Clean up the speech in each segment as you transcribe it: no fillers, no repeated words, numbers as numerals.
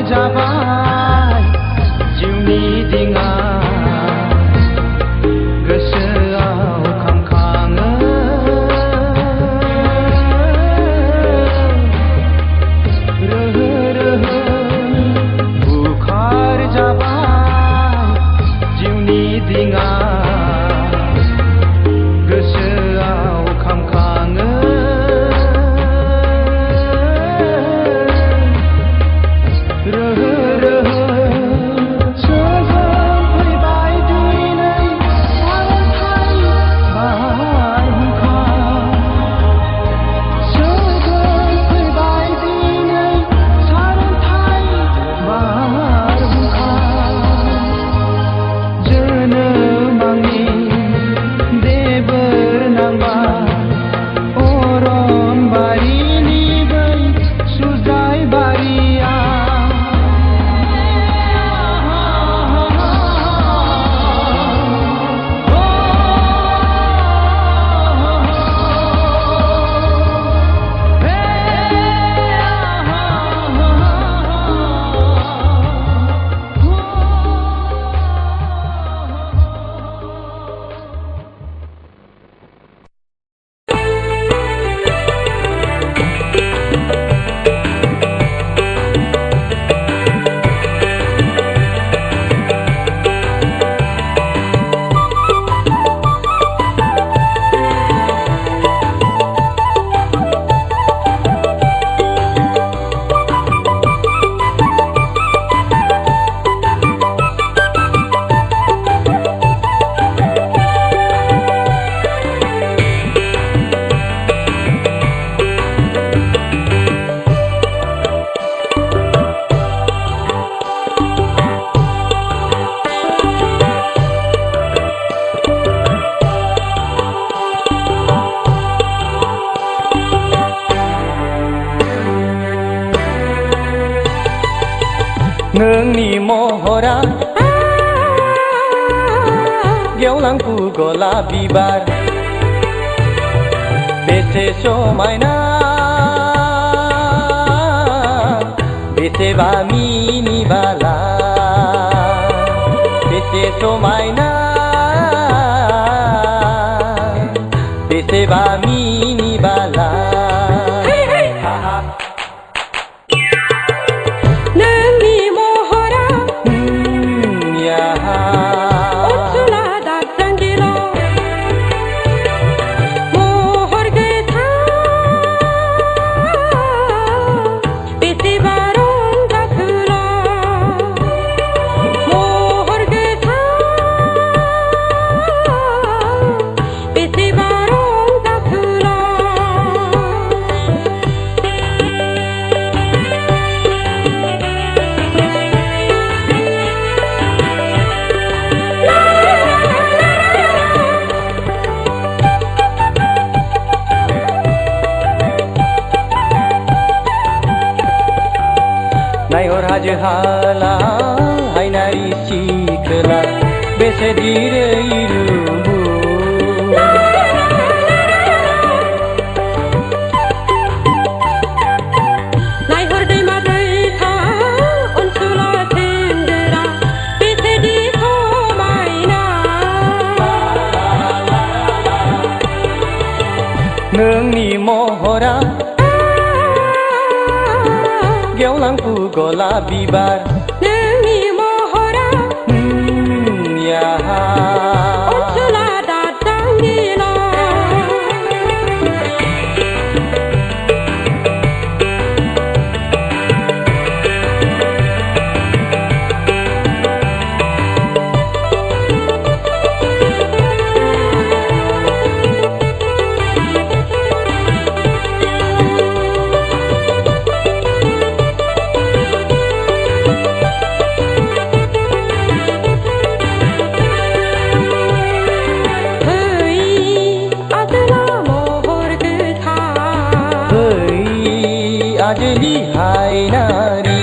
जाबाय जिउनि दिङा गोसोआव खामखाङो रोहो रोहो बुखार जाबाय जिउनि दिङा गोसोआव खामखाङो रोहो रोहो सोरजों फैबाय दिनै सारन्थाइ बारहुंखा सोरजों फैबाय दिनै सारन्थाइ बारहुंखा जोनोम आंनि देबोर नांबा अरनबारिनि बै सुजाय बारिया नोंनि महरा गेवलां गलाप बिबार बेसे समायना बेसेबा मिनिबाला बेसे समायना बेसेबा मिनिबाला नायहर हाजो हाला हायनारि सिखोला बेसे दिरै रुबु नायहर दैमा दैसा ओनसोला सेंग्रा बेसे दि समायना नोंनि महरा गेवलां गलाप बिबार नोंनि महरा ओनसोला दादांगिला आजलि हायनारि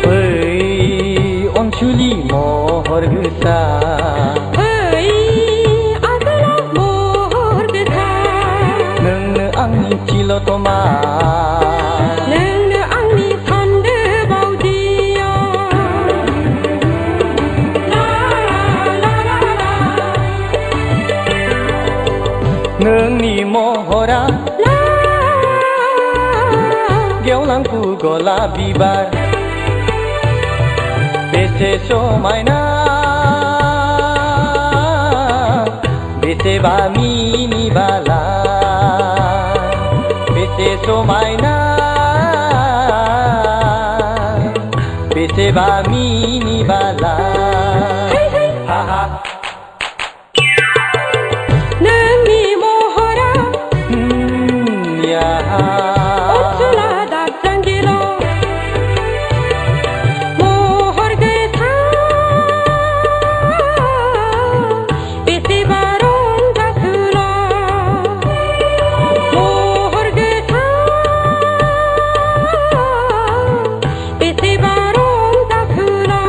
बै अनसुलि महर गोसा बै आगोला महर गोसा नोंनो आंनि तिलतमा नोंनो आंनि सान्दो बावदि नोंनि महरा गेवलांफु गलाप बिबार बेसे समायना बेसेबा मिनिबाला बेसे समायना बेसेबा मिनिबाला नोंनि महरा अनसुला दाबस्रांगिल' महर गोथां बेसेबा रंजासुला महर गोथां बेसेबा रंजासुला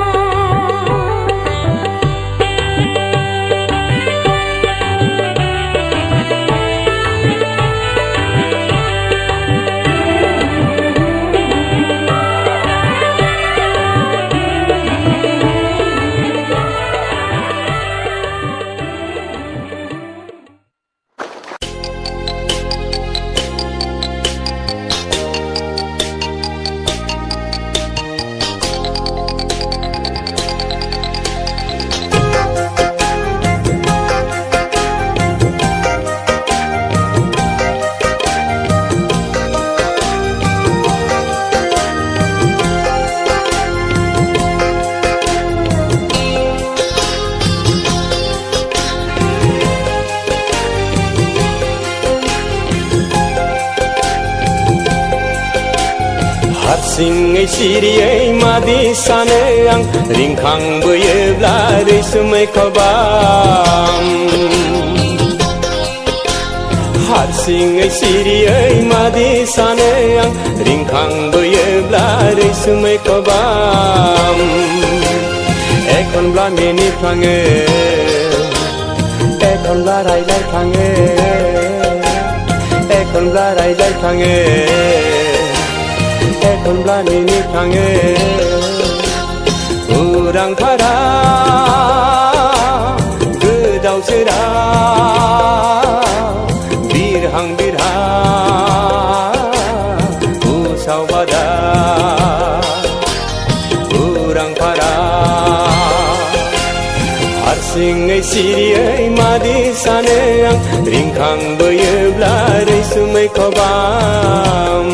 हारसिङै सिरियै मादि सानो आं रिंखांबोयोब्ला रैसुमै खबाम हारसिङै सिरियै मादि सानो आं रिंखांबोयोब्ला रैसुमै खबाम एखनब्ला मिनिफ्लाङो एखनब्ला रायलायफ्लाङो एखनब्ला रायलायफ्लाङो एखनब्ला मिनिफ्लाङो उरां भारा गोदाव सोरा बिरहां बिरहां उसाव बादा उरां भारा हारसिङै सिरियै मादि सानो आं रिंखांबोयोब्ला रैसुमै खबाम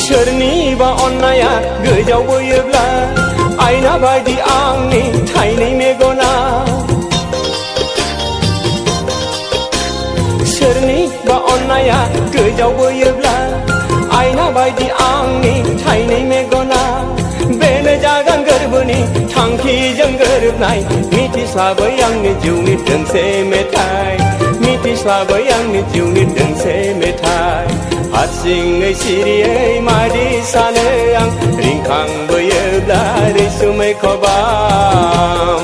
सोरनिबा अन्नाया गोजावबोयोब्ला आयना बायदि आंनि थाइनै मेगना सोरनिबा अन्नाया गोजावबोयोब्ला आयना बायदि आंनि थाइनै मेगना बेनो जागोन गोरबोनि थांखिजों गोरोबनाय मिथिस्लाबै आंनि जिउनि दोंसे मेथाइ मिथिस्लाबै आंनि जिउनि दोंसे मेथाइ हारसिङै सिरियै मादि सानो आं रिंखांबोयोब्ला रैसुमै खबाम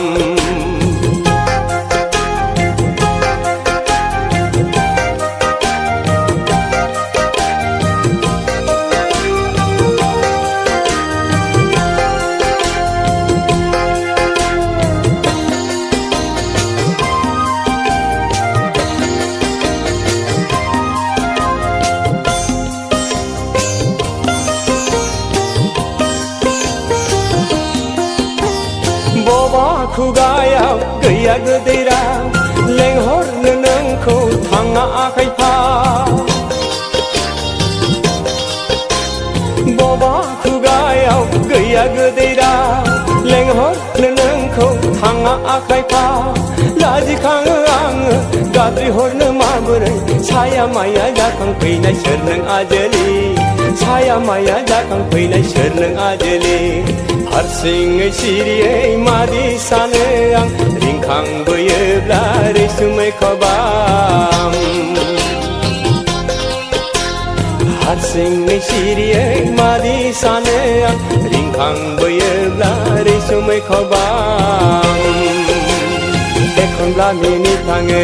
खुगायाव गैया गोदैरा लेंहरनो नोंखौ थाङा आखायफा बबा खुगायाव गैया गोदैरा लेंहरनो नोंखौ थाङा आखायफा लाजिखाङो आङो गाद्रि हरनो माबोरै साया माया जाखांफैनाय सोर नों आजोलि साया माया जाखांफैनाय सोर नों आजोलि हारसिङै सिरियै मादि सानो आं रिंखांबोयोब्ला रैसुमै खबाम हारसिङै सिरियै मादि सानो आं रिंखांबोयोब्ला रैसुमै खबाम एखनब्ला मिनिफ्लाङो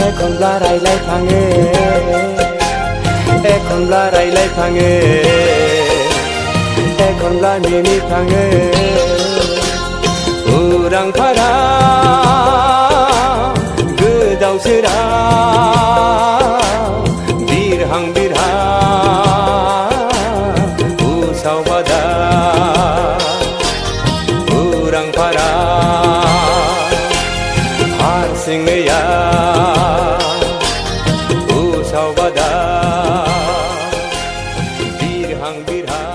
एखनब्ला रायलायफ्लाङो एखनब्ला रायलायफ्लाङो एखनब्ला मिनिफ्लाङो उरां फारा गोदाव सोराव बिरहां बिरहां उसाव बादा उरां फारा हारसिङैया उसाव बादा बिरहां बिरहां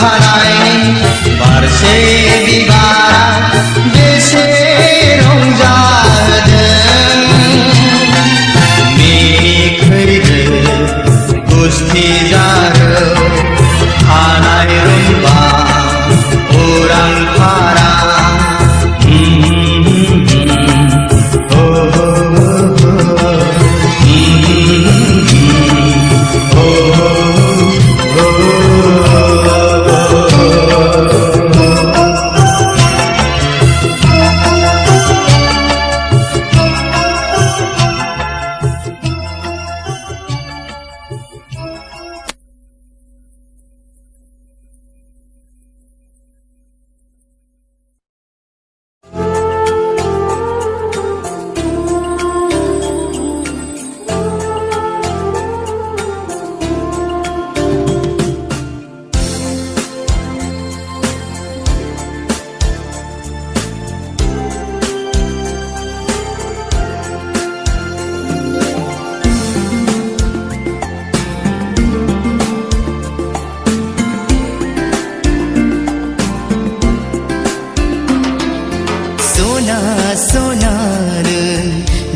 खानाय बारसे बिबारा बेसे रंजादों मिनिखैरो गुस्थि जारो खानाय रुंबा उरां फारा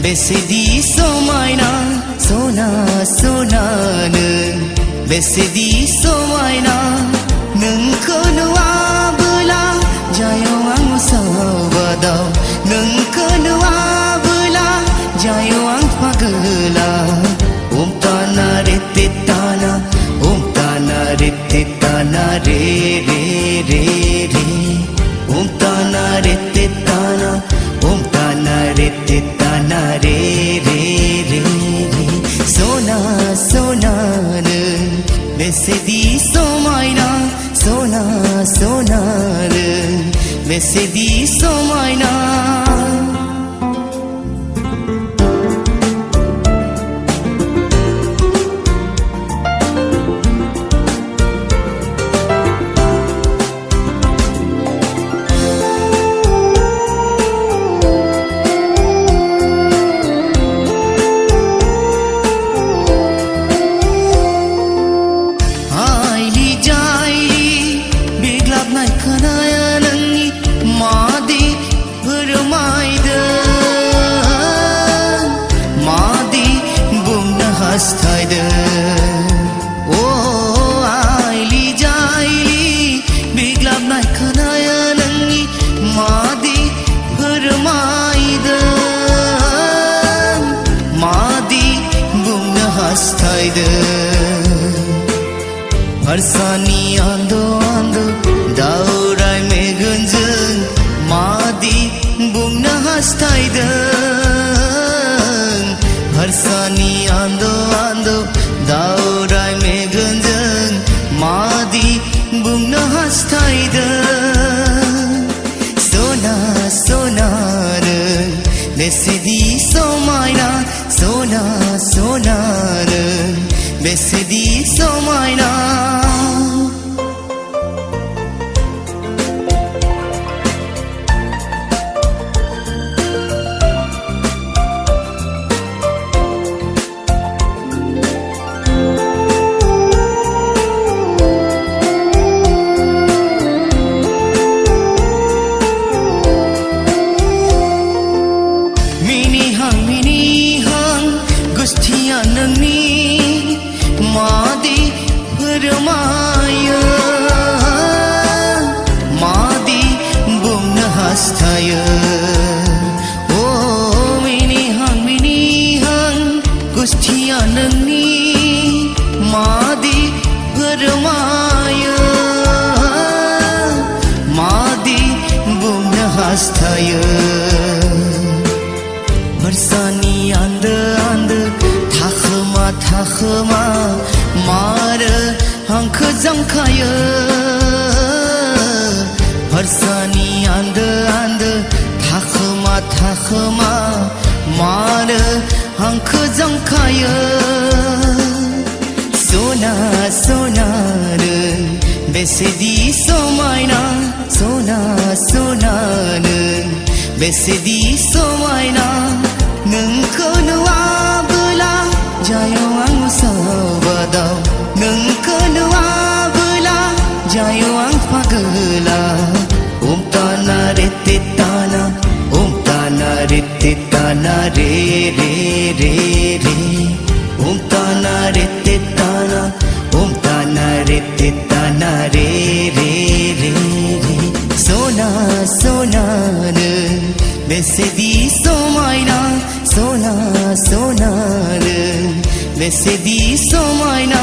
बेसेदि समायना सना सनानो बेसेदि समायना नोंखौ नुवाबोला जायाव आं उसावबादाव नोंखौ नुवाबोला जायाव आं पागला umtana re titana re re re re umtana re titana re re re re sona sona ne besedi somayna sona sona ne besedi somayna Harsani ando ando dauray megunjung madi bungna hastaydung Harsani ando ando dauray megunjung madi bungna hastaydung Sona sona rung besedi somayna sona sona rung besedi somayna Bersani anda anda takhma takhma mara hank jangkaya Bersani anda anda takhma takhma mara hank jangkaya Sona sona rung besedi somayna sona sona rung besedi somayna nोंखौ नुवाबोला जायाव आं उसावबादाव नोंखौ नुवाबोला जायाव बेसेदी सोमायना सोना सोनार बेसेदी सोमायना